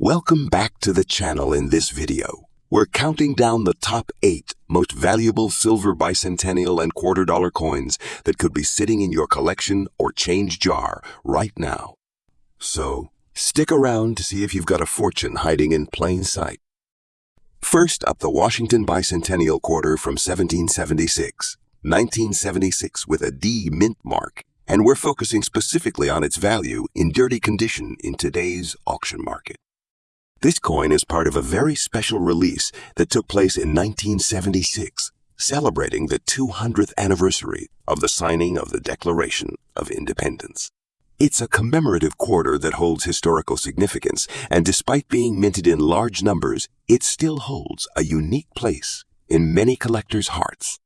Welcome back to the channel. In this video, we're counting down the top 8 most valuable silver bicentennial and $quarter coins that could be sitting in your collection or change jar right now. So, stick around to see if you've got a fortune hiding in plain sight. First up, the Washington Bicentennial Quarter from 1776, 1976 with a D mint mark, and we're focusing specifically on its value in dirty condition in today's auction market. This coin is part of a very special release that took place in 1976, celebrating the 200th anniversary of the signing of the Declaration of Independence. It's a commemorative quarter that holds historical significance, and despite being minted in large numbers, it still holds a unique place in many collectors' hearts.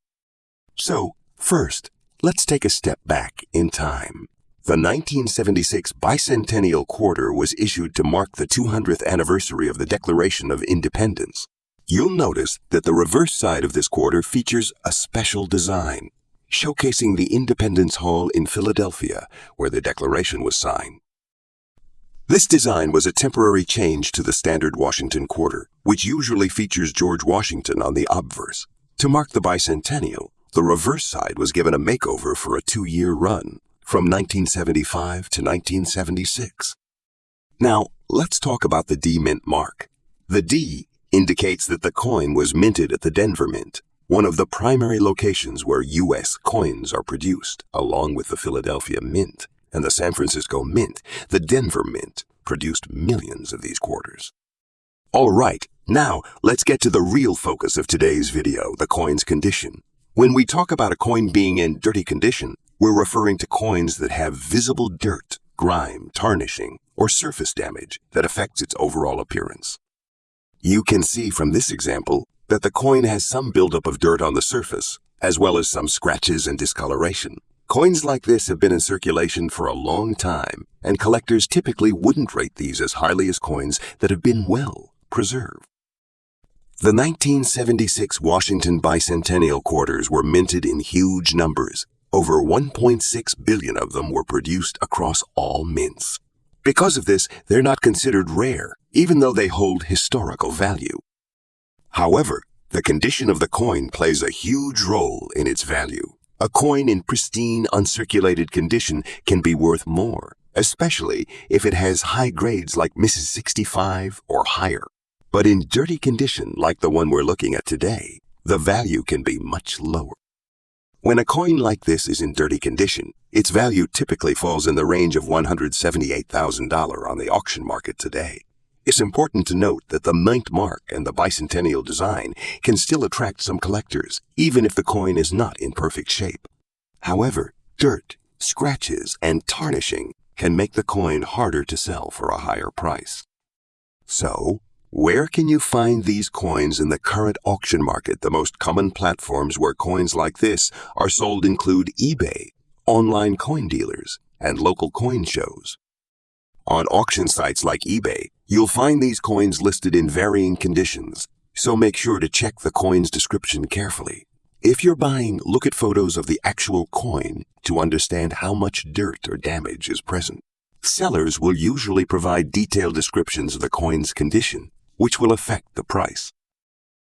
So, first, let's take a step back in time. The 1976 Bicentennial Quarter was issued to mark the 200th anniversary of the Declaration of Independence. You'll notice that the reverse side of this quarter features a special design, showcasing the Independence Hall in Philadelphia, where the Declaration was signed. This design was a temporary change to the standard Washington Quarter, which usually features George Washington on the obverse. To mark the bicentennial, the reverse side was given a makeover for a 2-year run, from 1975 to 1976. Now, let's talk about the D Mint mark. The D indicates that the coin was minted at the Denver Mint, one of the primary locations where U.S. coins are produced. Along with the Philadelphia Mint and the San Francisco Mint, the Denver Mint produced millions of these quarters. All right, now let's get to the real focus of today's video, the coin's condition. When we talk about a coin being in dirty condition, we're referring to coins that have visible dirt, grime, tarnishing, or surface damage that affects its overall appearance. You can see from this example that the coin has some buildup of dirt on the surface, as well as some scratches and discoloration. Coins like this have been in circulation for a long time, and collectors typically wouldn't rate these as highly as coins that have been well preserved. The 1976 Washington Bicentennial Quarters were minted in huge numbers. Over 1.6 billion of them were produced across all mints. Because of this, they're not considered rare, even though they hold historical value. However, the condition of the coin plays a huge role in its value. A coin in pristine, uncirculated condition can be worth more, especially if it has high grades like Mrs. 65 or higher. But in dirty condition like the one we're looking at today, the value can be much lower. When a coin like this is in dirty condition, its value typically falls in the range of $178,000 on the auction market today. It's important to note that the mint mark and the bicentennial design can still attract some collectors, even if the coin is not in perfect shape. However, dirt, scratches, and tarnishing can make the coin harder to sell for a higher price. So, where can you find these coins in the current auction market? The most common platforms where coins like this are sold include eBay, online coin dealers, and local coin shows. On auction sites like eBay, you'll find these coins listed in varying conditions, so make sure to check the coin's description carefully. If you're buying, look at photos of the actual coin to understand how much dirt or damage is present. Sellers will usually provide detailed descriptions of the coin's condition, which will affect the price.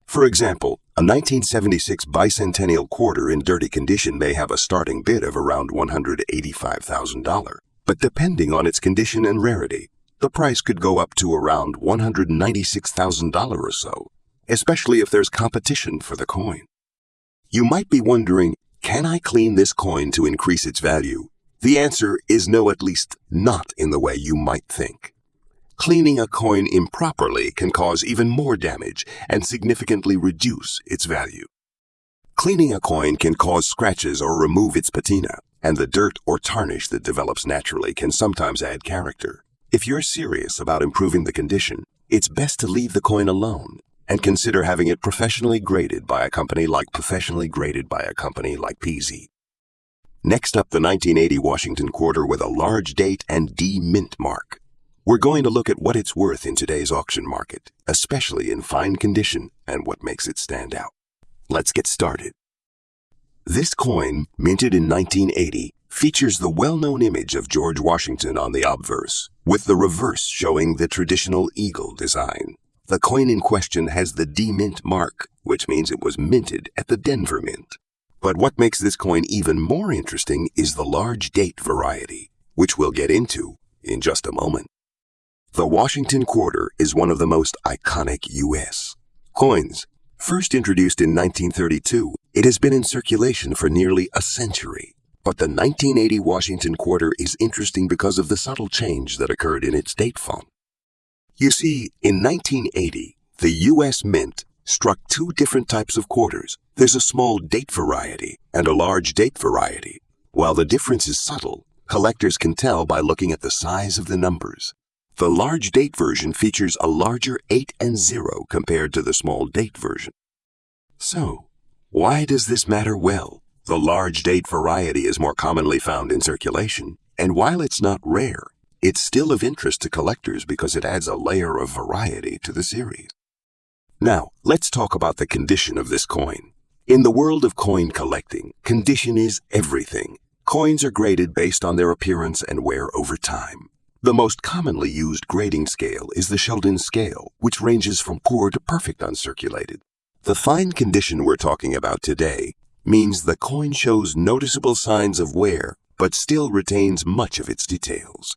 For example, a 1976 Bicentennial Quarter in dirty condition may have a starting bid of around $185,000, but depending on its condition and rarity, the price could go up to around $196,000 or so, especially if there's competition for the coin. You might be wondering, can I clean this coin to increase its value? The answer is no, at least not in the way you might think. Cleaning a coin improperly can cause even more damage and significantly reduce its value. Cleaning a coin can cause scratches or remove its patina, and the dirt or tarnish that develops naturally can sometimes add character. If you're serious about improving the condition, it's best to leave the coin alone and consider having it professionally graded by a company like PZ. Next up, the 1980 Washington Quarter with a large date and D mint mark. We're going to look at what it's worth in today's auction market, especially in fine condition, and what makes it stand out. Let's get started. This coin, minted in 1980, features the well-known image of George Washington on the obverse, with the reverse showing the traditional eagle design. The coin in question has the D-Mint mark, which means it was minted at the Denver Mint. But what makes this coin even more interesting is the large date variety, which we'll get into in just a moment. The Washington Quarter is one of the most iconic U.S. coins. First introduced in 1932, it has been in circulation for nearly a century. But the 1980 Washington Quarter is interesting because of the subtle change that occurred in its date font. You see, in 1980, the U.S. Mint struck two different types of quarters. There's a small date variety and a large date variety. While the difference is subtle, collectors can tell by looking at the size of the numbers. The large date version features a larger 8 and 0 compared to the small date version. So, why does this matter? Well, the large date variety is more commonly found in circulation, and while it's not rare, it's still of interest to collectors because it adds a layer of variety to the series. Now, let's talk about the condition of this coin. In the world of coin collecting, condition is everything. Coins are graded based on their appearance and wear over time. The most commonly used grading scale is the Sheldon scale, which ranges from poor to perfect uncirculated. The fine condition we're talking about today means the coin shows noticeable signs of wear, but still retains much of its details.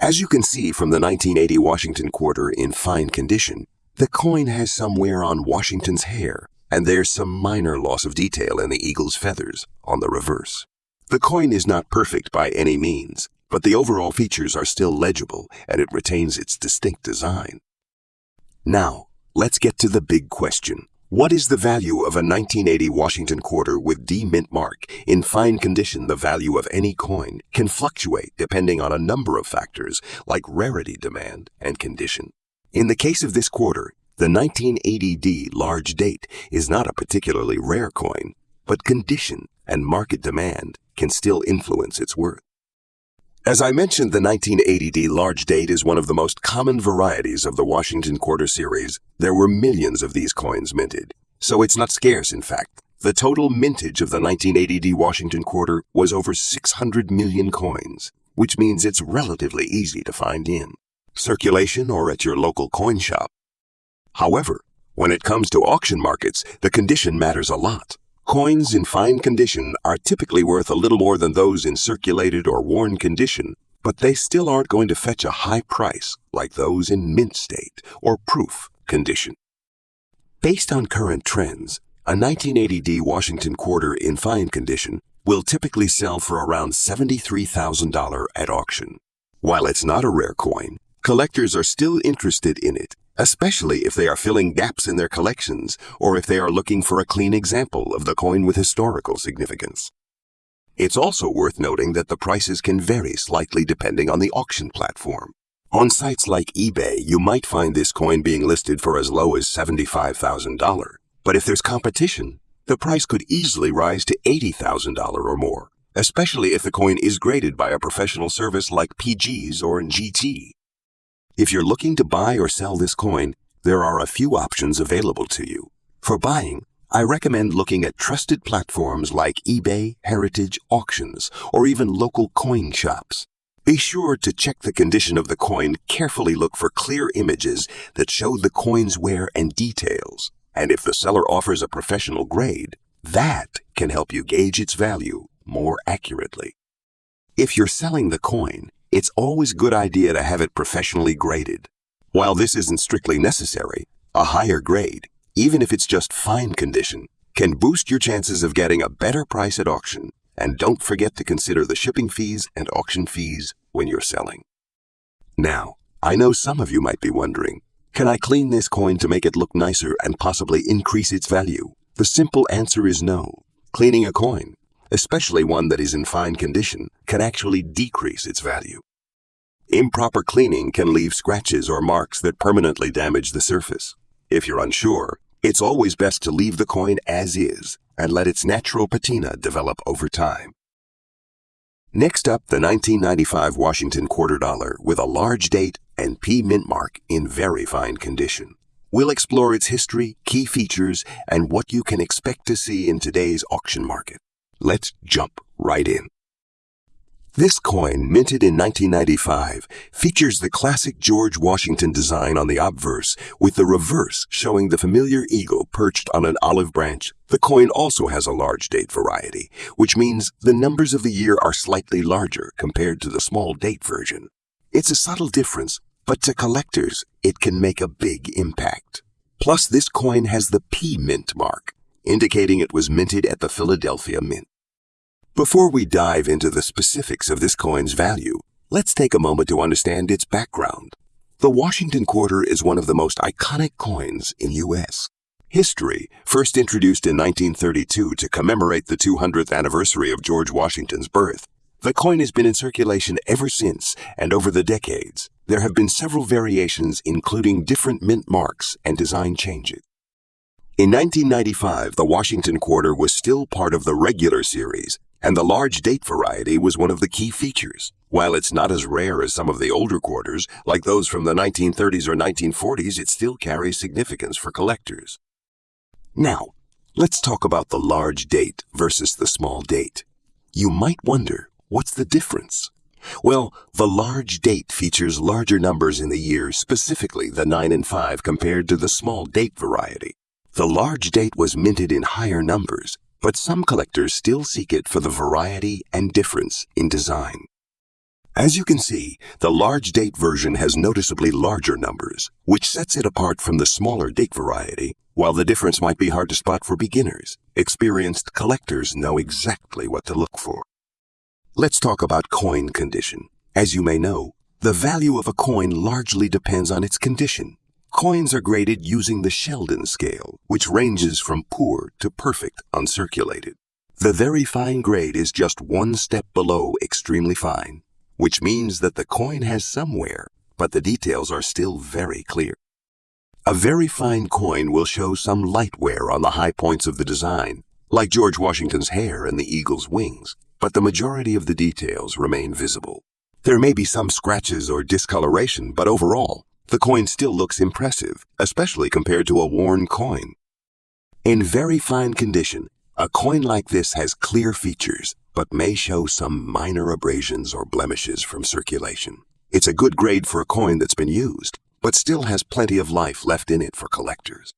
As you can see from the 1980 Washington Quarter in fine condition, the coin has some wear on Washington's hair, and there's some minor loss of detail in the eagle's feathers on the reverse. The coin is not perfect by any means, but the overall features are still legible, and it retains its distinct design. Now, let's get to the big question. What is the value of a 1980 Washington Quarter with D-Mint mark? In fine condition, the value of any coin can fluctuate depending on a number of factors like rarity, demand, and condition. In the case of this quarter, the 1980D large date is not a particularly rare coin, but condition and market demand can still influence its worth. As I mentioned, the 1980D large date is one of the most common varieties of the Washington Quarter series. There were millions of these coins minted, so it's not scarce. In fact, the total mintage of the 1980D Washington Quarter was over 600 million coins, which means it's relatively easy to find in circulation or at your local coin shop. However, when it comes to auction markets, the condition matters a lot. Coins in fine condition are typically worth a little more than those in circulated or worn condition, but they still aren't going to fetch a high price like those in mint state or proof condition. Based on current trends, a 1980D Washington Quarter in fine condition will typically sell for around $73,000 at auction. While it's not a rare coin, collectors are still interested in it, especially if they are filling gaps in their collections or if they are looking for a clean example of the coin with historical significance. It's also worth noting that the prices can vary slightly depending on the auction platform. On sites like eBay, you might find this coin being listed for as low as $75,000, but if there's competition, the price could easily rise to $80,000 or more, especially if the coin is graded by a professional service like PG's or GT. If you're looking to buy or sell this coin, there are a few options available to you. For buying, I recommend looking at trusted platforms like eBay, Heritage Auctions, or even local coin shops. Be sure to check the condition of the coin, carefully look for clear images that show the coin's wear and details, and if the seller offers a professional grade, that can help you gauge its value more accurately. If you're selling the coin, it's always a good idea to have it professionally graded. While this isn't strictly necessary, a higher grade, even if it's just fine condition, can boost your chances of getting a better price at auction. And don't forget to consider the shipping fees and auction fees when you're selling. Now, I know some of you might be wondering, can I clean this coin to make it look nicer and possibly increase its value? The simple answer is no. Cleaning a coin, especially one that is in fine condition, can actually decrease its value. Improper cleaning can leave scratches or marks that permanently damage the surface. If you're unsure, it's always best to leave the coin as is and let its natural patina develop over time. Next up, the 1995 Washington Quarter Dollar with a large date and P mint mark in very fine condition. We'll explore its history, key features, and what you can expect to see in today's auction market. Let's jump right in. This coin, minted in 1995, features the classic George Washington design on the obverse, with the reverse showing the familiar eagle perched on an olive branch. The coin also has a large date variety, which means the numbers of the year are slightly larger compared to the small date version. It's a subtle difference, but to collectors, it can make a big impact. Plus, this coin has the P Mint mark, indicating it was minted at the Philadelphia Mint. Before we dive into the specifics of this coin's value, let's take a moment to understand its background. The Washington Quarter is one of the most iconic coins in U.S. history, first introduced in 1932 to commemorate the 200th anniversary of George Washington's birth. The coin has been in circulation ever since, and over the decades, there have been several variations including different mint marks and design changes. In 1995, the Washington Quarter was still part of the regular series, and the large date variety was one of the key features. While it's not as rare as some of the older quarters, like those from the 1930s or 1940s, it still carries significance for collectors. Now, let's talk about the large date versus the small date. You might wonder, what's the difference? Well, the large date features larger numbers in the year, specifically the 9 and 5 compared to the small date variety. The large date was minted in higher numbers, but some collectors still seek it for the variety and difference in design. As you can see, the large date version has noticeably larger numbers, which sets it apart from the smaller date variety. While the difference might be hard to spot for beginners, experienced collectors know exactly what to look for. Let's talk about coin condition. As you may know, the value of a coin largely depends on its condition. Coins are graded using the Sheldon scale, which ranges from poor to perfect uncirculated. The very fine grade is just one step below extremely fine, which means that the coin has some wear, but the details are still very clear. A very fine coin will show some light wear on the high points of the design, like George Washington's hair and the eagle's wings, but the majority of the details remain visible. There may be some scratches or discoloration, but overall, the coin still looks impressive, especially compared to a worn coin. In very fine condition, a coin like this has clear features, but may show some minor abrasions or blemishes from circulation. It's a good grade for a coin that's been used, but still has plenty of life left in it for collectors.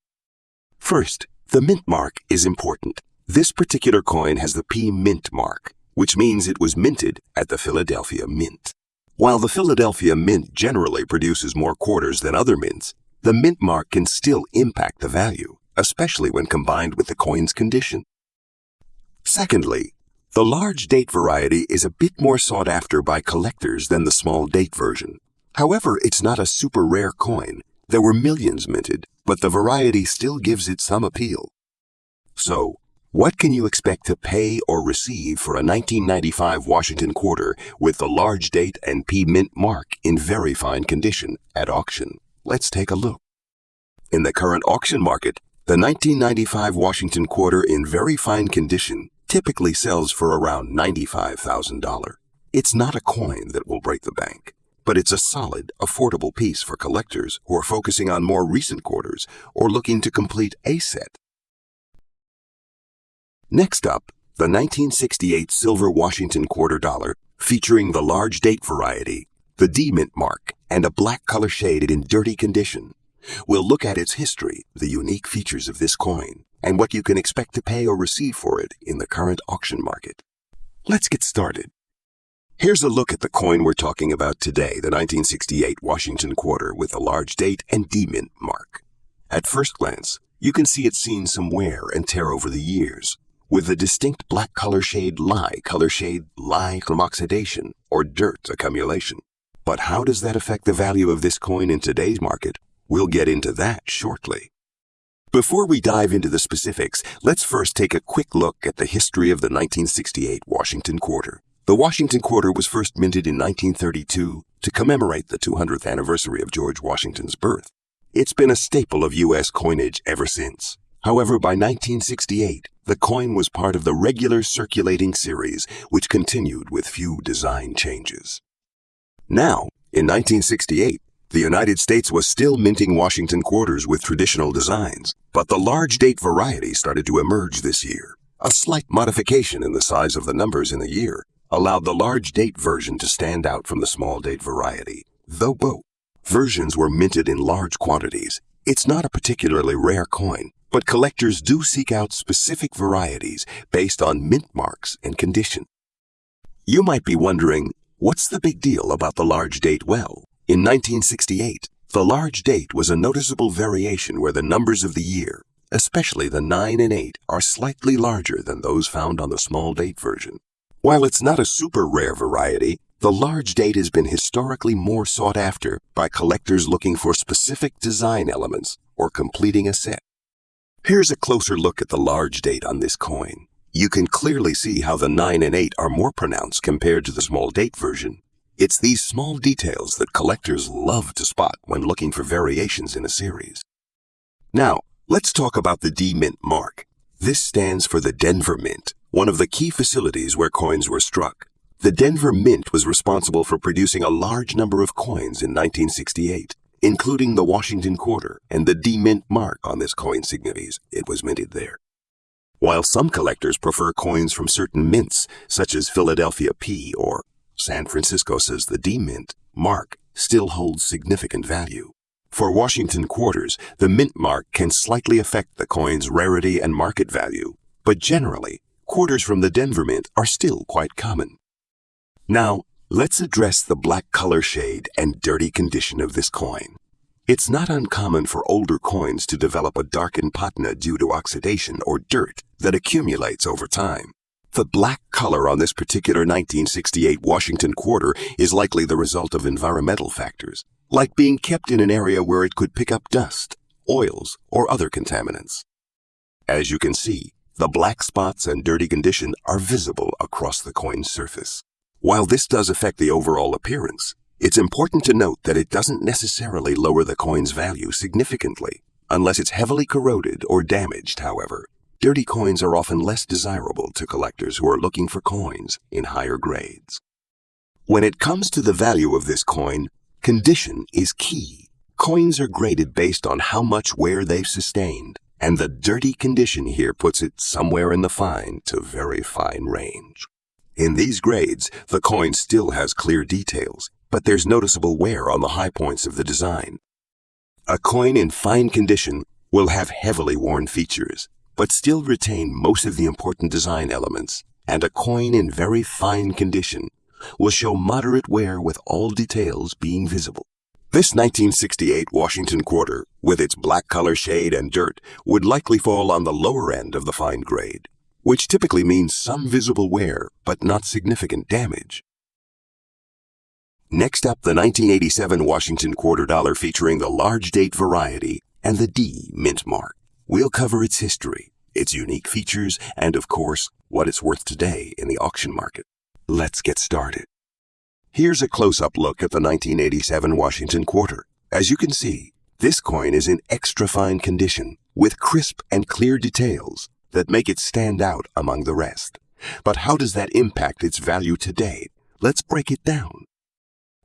First, the mint mark is important. This particular coin has the P Mint mark, which means it was minted at the Philadelphia Mint. While the Philadelphia Mint generally produces more quarters than other mints, the mint mark can still impact the value, especially when combined with the coin's condition. Secondly, the large date variety is a bit more sought after by collectors than the small date version. However, it's not a super rare coin. There were millions minted, but the variety still gives it some appeal. So, what can you expect to pay or receive for a 1995 Washington Quarter with the large date and P Mint mark in very fine condition at auction? Let's take a look. In the current auction market, the 1995 Washington Quarter in very fine condition typically sells for around $95,000. It's not a coin that will break the bank, but it's a solid, affordable piece for collectors who are focusing on more recent quarters or looking to complete a set. Next up, the 1968 Silver Washington Quarter Dollar, featuring the large date variety, the D Mint mark, and a black color shade in dirty condition. We'll look at its history, the unique features of this coin, and what you can expect to pay or receive for it in the current auction market. Let's get started. Here's a look at the coin we're talking about today, the 1968 Washington Quarter with the large date and D Mint mark. At first glance, you can see it's seen some wear and tear over the years, with a distinct black color shade lye from oxidation or dirt accumulation. But how does that affect the value of this coin in today's market? We'll get into that shortly. Before we dive into the specifics, let's first take a quick look at the history of the 1968 Washington Quarter. The Washington Quarter was first minted in 1932 to commemorate the 200th anniversary of George Washington's birth. It's been a staple of U.S. coinage ever since. However, by 1968, the coin was part of the regular circulating series, which continued with few design changes. Now, in 1968, the United States was still minting Washington Quarters with traditional designs, but the large date variety started to emerge this year. A slight modification in the size of the numbers in the year allowed the large date version to stand out from the small date variety. Though both versions were minted in large quantities, it's not a particularly rare coin, but collectors do seek out specific varieties based on mint marks and condition. You might be wondering, what's the big deal about the large date? Well, in 1968, the large date was a noticeable variation where the numbers of the year, especially the 9 and 8, are slightly larger than those found on the small date version. While it's not a super rare variety, the large date has been historically more sought after by collectors looking for specific design elements or completing a set. Here's a closer look at the large date on this coin. You can clearly see how the 9 and 8 are more pronounced compared to the small date version. It's these small details that collectors love to spot when looking for variations in a series. Now, let's talk about the D Mint mark. This stands for the Denver Mint, one of the key facilities where coins were struck. The Denver Mint was responsible for producing a large number of coins in 1968, including the Washington Quarter, and the D Mint mark on this coin signifies it was minted there. While some collectors prefer coins from certain mints, such as Philadelphia P or San Francisco, says the D Mint mark still holds significant value. For Washington Quarters, the mint mark can slightly affect the coin's rarity and market value, but generally, quarters from the Denver Mint are still quite common. Now, let's address the black color shade and dirty condition of this coin. It's not uncommon for older coins to develop a darkened patina due to oxidation or dirt that accumulates over time. The black color on this particular 1968 Washington Quarter is likely the result of environmental factors, like being kept in an area where it could pick up dust, oils, or other contaminants. As you can see, the black spots and dirty condition are visible across the coin's surface. While this does affect the overall appearance, it's important to note that it doesn't necessarily lower the coin's value significantly. Unless it's heavily corroded or damaged, however, dirty coins are often less desirable to collectors who are looking for coins in higher grades. When it comes to the value of this coin, condition is key. Coins are graded based on how much wear they've sustained, and the dirty condition here puts it somewhere in the fine to very fine range. In these grades, the coin still has clear details, but there's noticeable wear on the high points of the design. A coin in fine condition will have heavily worn features, but still retain most of the important design elements, and a coin in very fine condition will show moderate wear with all details being visible. This 1968 Washington Quarter, with its black color shade and dirt, would likely fall on the lower end of the fine grade, which typically means some visible wear but not significant damage. Next up, the 1987 Washington Quarter Dollar featuring the large date variety and the D Mint mark. We'll cover its history, its unique features, and of course, what it's worth today in the auction market. Let's get started. Here's a close-up look at the 1987 Washington Quarter. As you can see, this coin is in extra fine condition, with crisp and clear details that make it stand out among the rest. But how does that impact its value today? Let's break it down.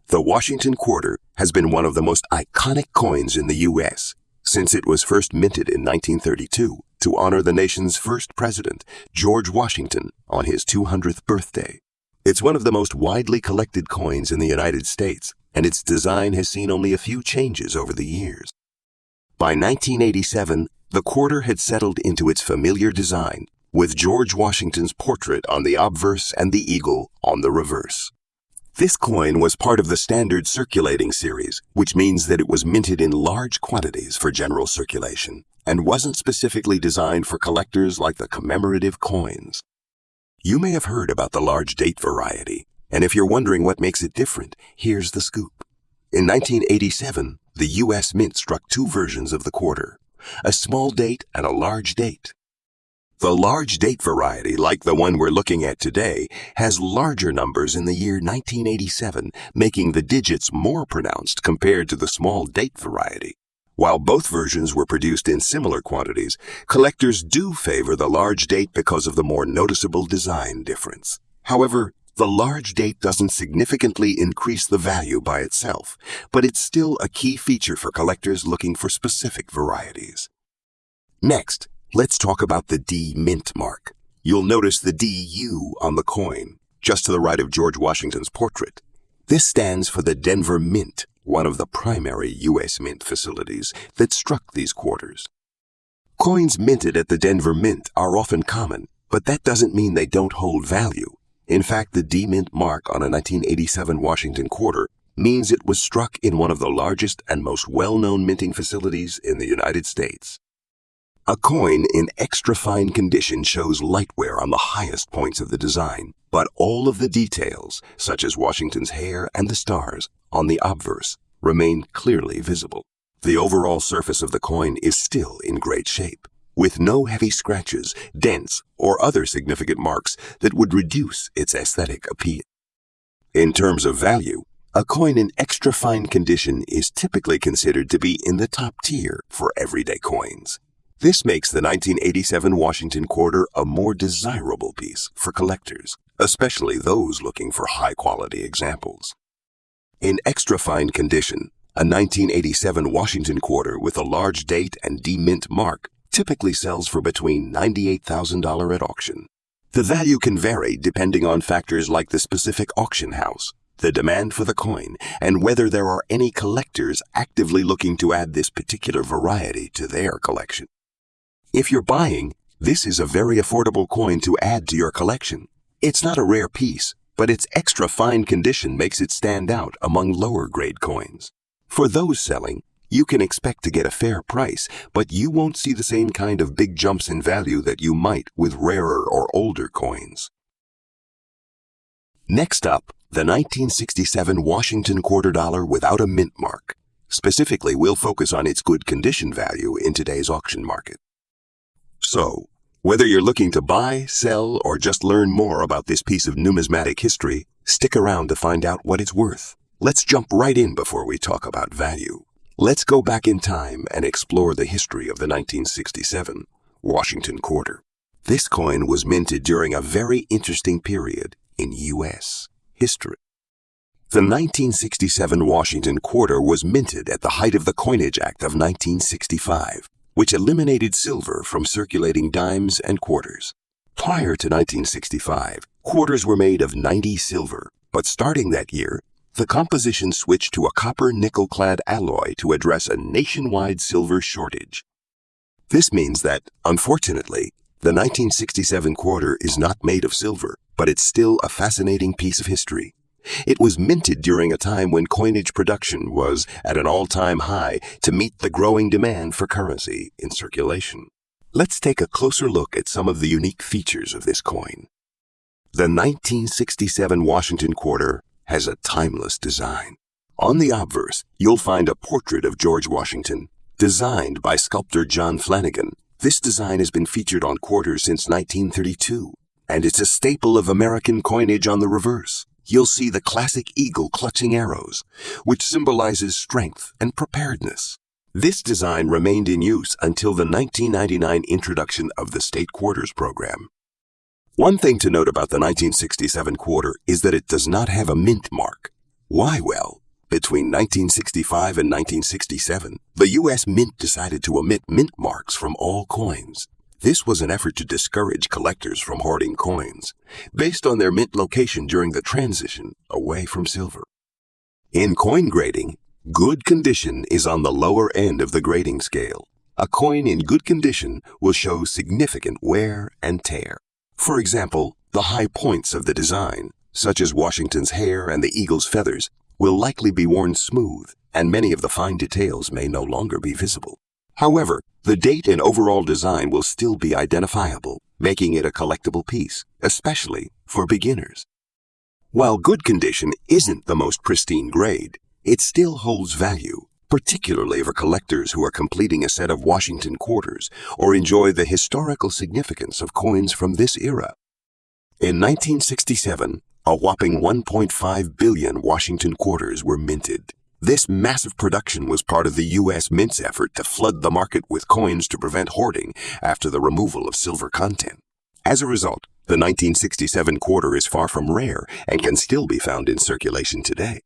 The Washington Quarter has been one of the most iconic coins in the U.S. since it was first minted in 1932 to honor the nation's first president, George Washington, on his 200th birthday. It's one of the most widely collected coins in the United States, and its design has seen only a few changes over the years. By 1987, the quarter had settled into its familiar design, with George Washington's portrait on the obverse and the eagle on the reverse. This coin was part of the standard circulating series, which means that it was minted in large quantities for general circulation, and wasn't specifically designed for collectors like the commemorative coins. You may have heard about the large date variety, and if you're wondering what makes it different, here's the scoop. In 1987, the U.S. Mint struck two versions of the quarter, a small date and a large date. The large date variety, like the one we're looking at today, has larger numbers in the year 1987, making the digits more pronounced compared to the small date variety. While both versions were produced in similar quantities, collectors do favor the large date because of the more noticeable design difference. However, the large date doesn't significantly increase the value by itself, but it's still a key feature for collectors looking for specific varieties. Next, let's talk about the D Mint mark. You'll notice the DU on the coin. just to the right of George Washington's portrait. This stands for the Denver Mint, one of the primary U.S. mint facilities that struck these quarters. Coins minted at the Denver Mint are often common, but that doesn't mean they don't hold value. In fact, the D-Mint mark on a 1987 Washington quarter means it was struck in one of the largest and most well-known minting facilities in the United States. A coin in extra fine condition shows light wear on the highest points of the design, but all of the details, such as Washington's hair and the stars on the obverse, remain clearly visible. The overall surface of the coin is still in great shape, with no heavy scratches, dents, or other significant marks that would reduce its aesthetic appeal. In terms of value, a coin in extra fine condition is typically considered to be in the top tier for everyday coins. This makes the 1987 Washington quarter a more desirable piece for collectors, especially those looking for high-quality examples. In extra fine condition, a 1987 Washington quarter with a large date and D-Mint mark typically sells for between $98,000 at auction. The value can vary depending on factors like the specific auction house, the demand for the coin, and whether there are any collectors actively looking to add this particular variety to their collection. If you're buying, this is a very affordable coin to add to your collection. It's not a rare piece, but its extra fine condition makes it stand out among lower grade coins. For those selling, you can expect to get a fair price, but you won't see the same kind of big jumps in value that you might with rarer or older coins. Next up, the 1967 Washington quarter dollar without a mint mark. Specifically, we'll focus on its good condition value in today's auction market. So, whether you're looking to buy, sell, or just learn more about this piece of numismatic history, stick around to find out what it's worth. Let's jump right in before we talk about value. Let's go back in time and explore the history of the 1967 Washington quarter. This coin was minted during a very interesting period in U.S. history. The 1967 Washington quarter was minted at the height of the Coinage Act of 1965, which eliminated silver from circulating dimes and quarters. Prior to 1965, quarters were made of 90 silver, but starting that year, the composition switched to a copper nickel-clad alloy to address a nationwide silver shortage. This means that, unfortunately, the 1967 quarter is not made of silver, but it's still a fascinating piece of history. It was minted during a time when coinage production was at an all-time high to meet the growing demand for currency in circulation. Let's take a closer look at some of the unique features of this coin. The 1967 Washington quarter has a timeless design. On the obverse, you'll find a portrait of George Washington, designed by sculptor John Flanagan. This design has been featured on quarters since 1932, and it's a staple of American coinage. On the reverse, you'll see the classic eagle clutching arrows, which symbolizes strength and preparedness. This design remained in use until the 1999 introduction of the State Quarters program. One thing to note about the 1967 quarter is that it does not have a mint mark. Why? Well, between 1965 and 1967, the U.S. Mint decided to omit mint marks from all coins. This was an effort to discourage collectors from hoarding coins, based on their mint location during the transition away from silver. In coin grading, good condition is on the lower end of the grading scale. A coin in good condition will show significant wear and tear. For example, the high points of the design, such as Washington's hair and the eagle's feathers, will likely be worn smooth, and many of the fine details may no longer be visible. However, the date and overall design will still be identifiable, making it a collectible piece, especially for beginners. While good condition isn't the most pristine grade, it still holds value, particularly for collectors who are completing a set of Washington quarters or enjoy the historical significance of coins from this era. In 1967, a whopping 1.5 billion Washington quarters were minted. This massive production was part of the U.S. Mint's effort to flood the market with coins to prevent hoarding after the removal of silver content. As a result, the 1967 quarter is far from rare and can still be found in circulation today.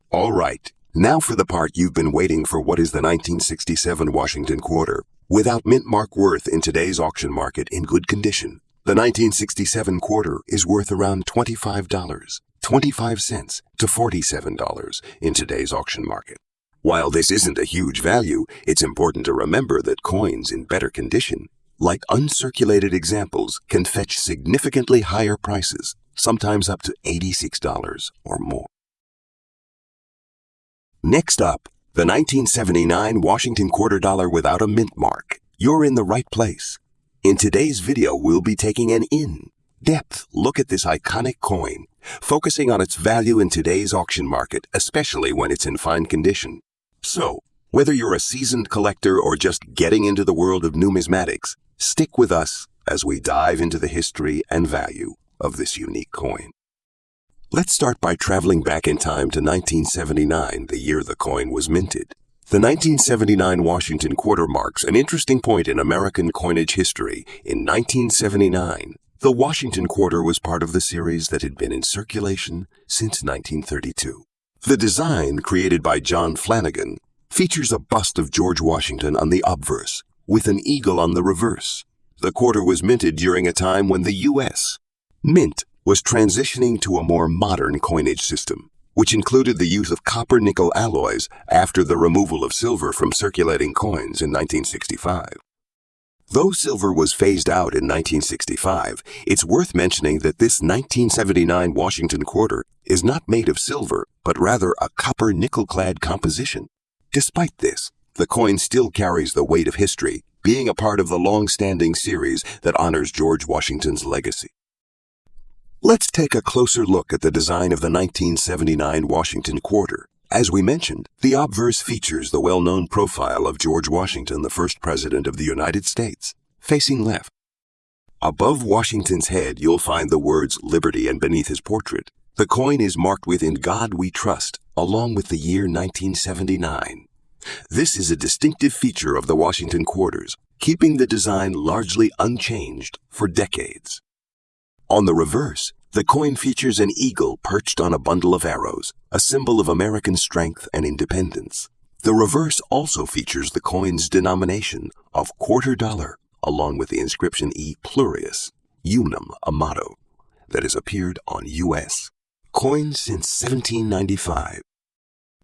All right, now for the part you've been waiting for. What is the 1967 Washington quarter without mint mark worth in today's auction market in good condition? The 1967 quarter is worth around $25.25 to $47 in today's auction market. While this isn't a huge value, it's important to remember that coins in better condition, like uncirculated examples, can fetch significantly higher prices, sometimes up to $86 or more. Next up, the 1979 Washington quarter dollar without a mint mark. You're in the right place. In today's video, we'll be taking an in-depth look at this iconic coin, focusing on its value in today's auction market, especially when it's in fine condition. So, whether you're a seasoned collector or just getting into the world of numismatics, stick with us as we dive into the history and value of this unique coin. Let's start by traveling back in time to 1979, the year the coin was minted. The 1979 Washington quarter marks an interesting point in American coinage history. In 1979, the Washington quarter was part of the series that had been in circulation since 1932. The design, created by John Flanagan, features a bust of George Washington on the obverse, with an eagle on the reverse. The quarter was minted during a time when the U.S. Mint was transitioning to a more modern coinage system, which included the use of copper-nickel alloys after the removal of silver from circulating coins in 1965. Though silver was phased out in 1965, it's worth mentioning that this 1979 Washington quarter is not made of silver, but rather a copper-nickel-clad composition. Despite this, the coin still carries the weight of history, being a part of the long-standing series that honors George Washington's legacy. Let's take a closer look at the design of the 1979 Washington quarter. As we mentioned, the obverse features the well-known profile of George Washington, the first president of the United States, facing left. Above Washington's head, you'll find the words Liberty, and beneath his portrait, the coin is marked with "In God We Trust," along with the year 1979. This is a distinctive feature of the Washington quarters, keeping the design largely unchanged for decades. On the reverse, the coin features an eagle perched on a bundle of arrows, a symbol of American strength and independence. The reverse also features the coin's denomination of quarter dollar, along with the inscription E Plurius Unum, a motto that has appeared on U.S. coins since 1795.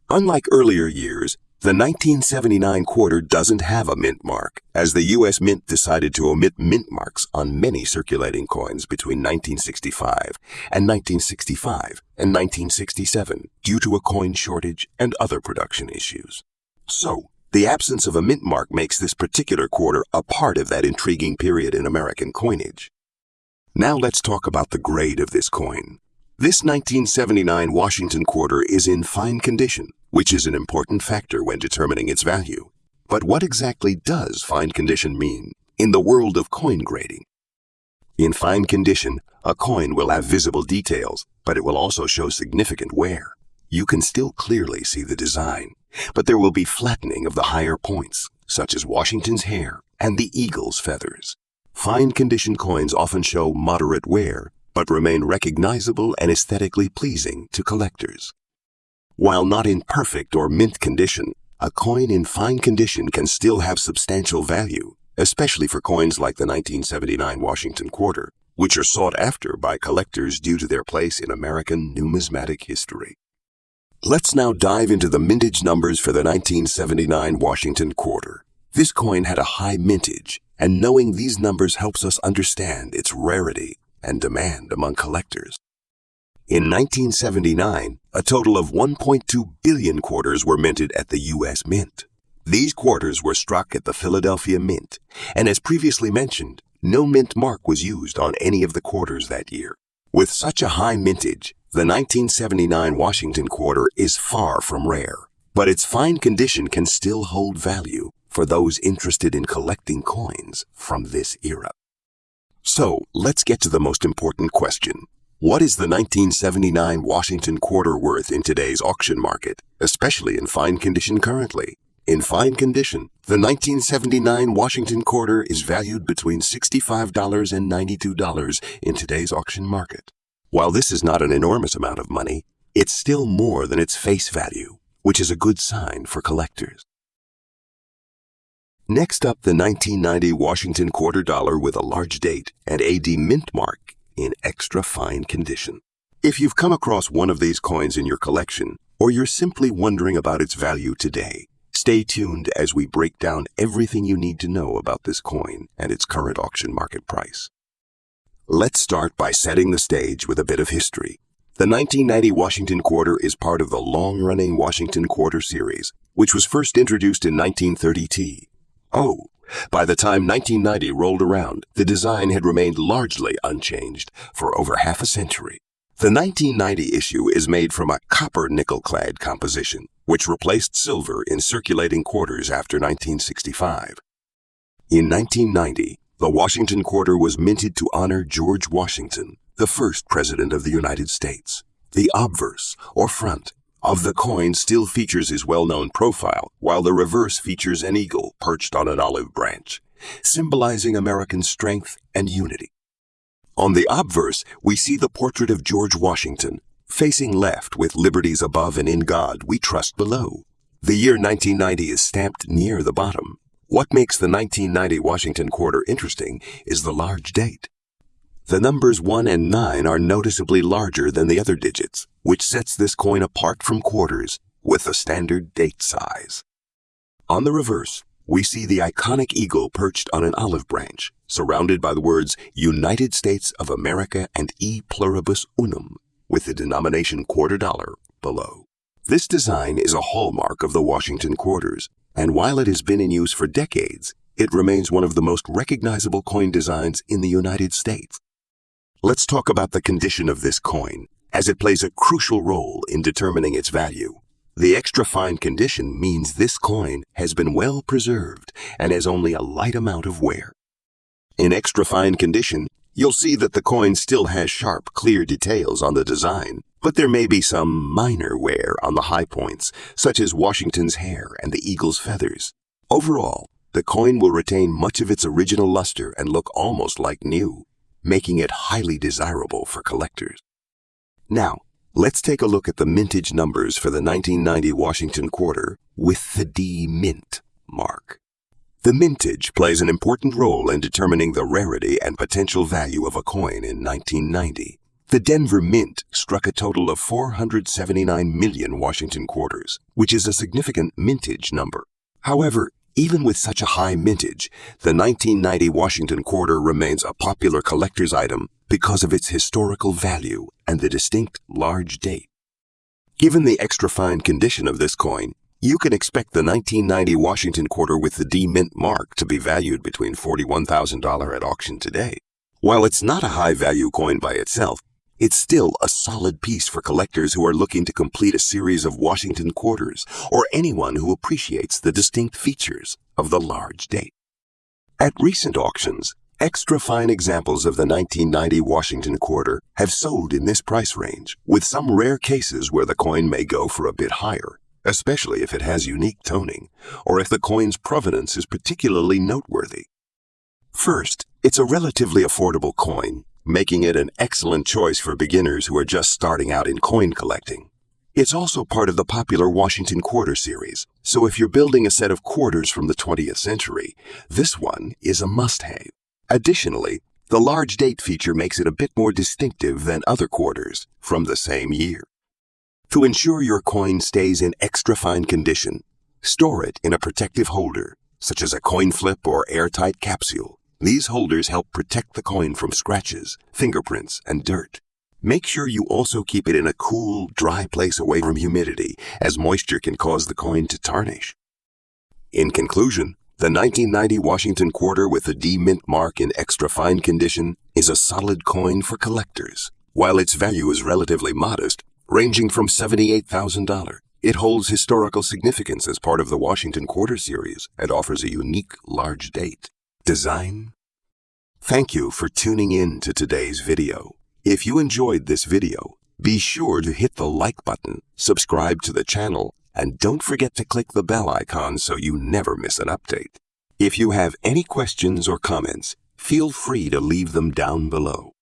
Unlike earlier years, the 1979 quarter doesn't have a mint mark, as the U.S. Mint decided to omit mint marks on many circulating coins between 1965 and 1965 and 1967 due to a coin shortage and other production issues. So, the absence of a mint mark makes this particular quarter a part of that intriguing period in American coinage. Now let's talk about the grade of this coin. This 1979 Washington quarter is in fine condition, which is an important factor when determining its value. But what exactly does fine condition mean in the world of coin grading? In fine condition, a coin will have visible details, but it will also show significant wear. You can still clearly see the design, but there will be flattening of the higher points, such as Washington's hair and the eagle's feathers. Fine condition coins often show moderate wear, but remain recognizable and aesthetically pleasing to collectors. While not in perfect or mint condition, a coin in fine condition can still have substantial value, especially for coins like the 1979 Washington quarter, which are sought after by collectors due to their place in American numismatic history. Let's now dive into the mintage numbers for the 1979 Washington quarter. This coin had a high mintage, and knowing these numbers helps us understand its rarity and demand among collectors. In 1979, a total of 1.2 billion quarters were minted at the U.S. Mint. These quarters were struck at the Philadelphia Mint, and as previously mentioned, no mint mark was used on any of the quarters that year. With such a high mintage, the 1979 Washington quarter is far from rare, but its fine condition can still hold value for those interested in collecting coins from this era. So, let's get to the most important question. What is the 1979 Washington quarter worth in today's auction market, especially in fine condition currently? In fine condition, the 1979 Washington quarter is valued between $65 and $92 in today's auction market. While this is not an enormous amount of money, it's still more than its face value, which is a good sign for collectors. Next up, the 1990 Washington quarter dollar with a large date and AD mint mark in extra fine condition. If you've come across one of these coins in your collection, or you're simply wondering about its value today, stay tuned as we break down everything you need to know about this coin and its current auction market price. Let's start by setting the stage with a bit of history. The 1990 Washington quarter is part of the long-running Washington quarter series, which was first introduced in 1930. By the time 1990 rolled around, the design had remained largely unchanged for over half a century. The 1990 issue is made from a copper nickel-clad composition, which replaced silver in circulating quarters after 1965. In 1990, the Washington quarter was minted to honor George Washington, the first president of the United States. The obverse, or front, of the coin still features his well-known profile, while the reverse features an eagle perched on an olive branch, symbolizing American strength and unity. On the obverse, we see the portrait of George Washington, facing left with liberties above and in God we trust below. The year 1990 is stamped near the bottom. What makes the 1990 Washington quarter interesting is the large date. The numbers 1 and 9 are noticeably larger than the other digits, which sets this coin apart from quarters with the standard date size. On the reverse, we see the iconic eagle perched on an olive branch, surrounded by the words United States of America and E pluribus unum, with the denomination quarter dollar below. This design is a hallmark of the Washington quarters, and while it has been in use for decades, it remains one of the most recognizable coin designs in the United States. Let's talk about the condition of this coin, as it plays a crucial role in determining its value. The extra fine condition means this coin has been well preserved and has only a light amount of wear. In extra fine condition, you'll see that the coin still has sharp, clear details on the design, but there may be some minor wear on the high points, such as Washington's hair and the eagle's feathers. Overall, the coin will retain much of its original luster and look almost like new, making it highly desirable for collectors. Now, let's take a look at the mintage numbers for the 1990 Washington quarter with the D Mint mark. The mintage plays an important role in determining the rarity and potential value of a coin in 1990. The Denver Mint struck a total of 479 million Washington quarters, which is a significant mintage number. However, even with such a high mintage, the 1990 Washington quarter remains a popular collector's item because of its historical value and the distinct large date. Given the extra fine condition of this coin, you can expect the 1990 Washington quarter with the D Mint mark to be valued between $41,000 at auction today. While it's not a high-value coin by itself, it's still a solid piece for collectors who are looking to complete a series of Washington quarters or anyone who appreciates the distinct features of the large date. At recent auctions, extra fine examples of the 1990 Washington quarter have sold in this price range, with some rare cases where the coin may go for a bit higher, especially if it has unique toning or if the coin's provenance is particularly noteworthy. First, it's a relatively affordable coin, making it an excellent choice for beginners who are just starting out in coin collecting. It's also part of the popular Washington Quarter series, so if you're building a set of quarters from the 20th century, this one is a must-have. Additionally, the large date feature makes it a bit more distinctive than other quarters from the same year. To ensure your coin stays in extra fine condition, store it in a protective holder, such as a coin flip or airtight capsule. These holders help protect the coin from scratches, fingerprints, and dirt. Make sure you also keep it in a cool, dry place away from humidity, as moisture can cause the coin to tarnish. In conclusion, the 1990 Washington quarter with the D Mint mark in extra fine condition is a solid coin for collectors. While its value is relatively modest, ranging from $78,000, it holds historical significance as part of the Washington Quarter series and offers a unique large date. Design. Thank you for tuning in to today's video. If you enjoyed this video, be sure to hit the like button, subscribe to the channel, and don't forget to click the bell icon so you never miss an update. If you have any questions or comments, feel free to leave them down below.